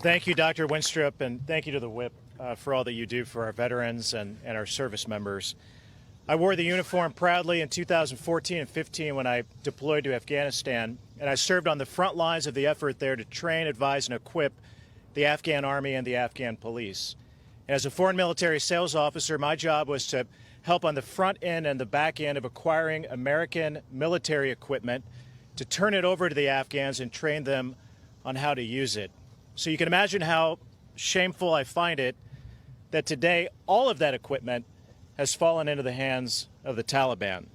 Thank you, Dr. Winstrup, and thank you to the Whip for all that you do for our veterans and our service members. I wore the uniform proudly in 2014 and 15 when I deployed to Afghanistan, and I served on the front lines of the effort there to train, advise, and equip the Afghan Army and the Afghan police. And as a foreign military sales officer, my job was to help on the front end and the back end of acquiring American military equipment to turn it over to the Afghans and train them on how to use it. So you can imagine how shameful I find it that today all of that equipment has fallen into the hands of the Taliban.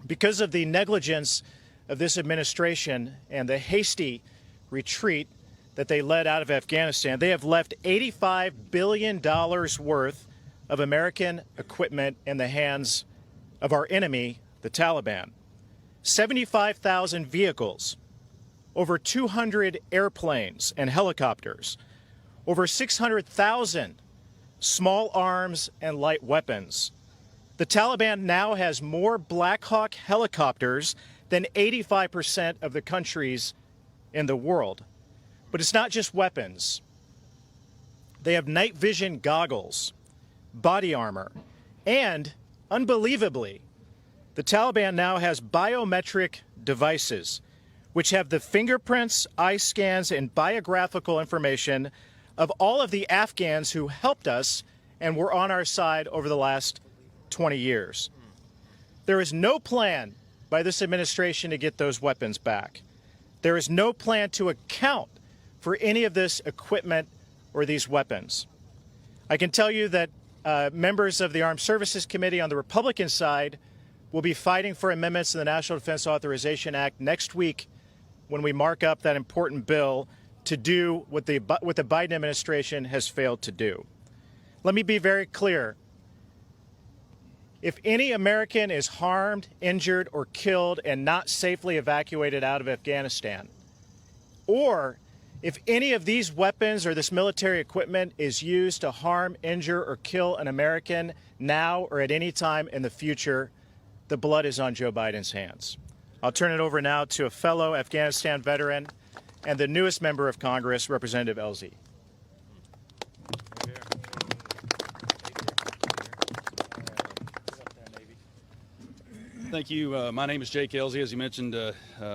Because of the negligence of this administration and the hasty retreat that they led out of Afghanistan, they have left $85 billion worth of American equipment in the hands of our enemy, the Taliban. 75,000 vehicles, over 200 airplanes and helicopters, over 600,000 small arms and light weapons. The Taliban now has more Black Hawk helicopters than 85% of the countries in the world. But it's not just weapons. They have night vision goggles, body armor, and, unbelievably, the Taliban now has biometric devices which have the fingerprints, eye scans, and biographical information of all of the Afghans who helped us and were on our side over the last 20 years. There is no plan by this administration to get those weapons back. There is no plan to account for any of this equipment or these weapons. I can tell you that members of the Armed Services Committee on the Republican side will be fighting for amendments to the National Defense Authorization Act next week when we mark up that important bill to do what the Biden administration has failed to do. Let me be very clear. If any American is harmed, injured, or killed and not safely evacuated out of Afghanistan, or if any of these weapons or this military equipment is used to harm, injure, or kill an American now or at any time in the future, the blood is on Joe Biden's hands. I'll turn it over now to a fellow Afghanistan veteran and the newest member of Congress, Representative LZ. Thank you. My name is Jake Elzy, as you mentioned.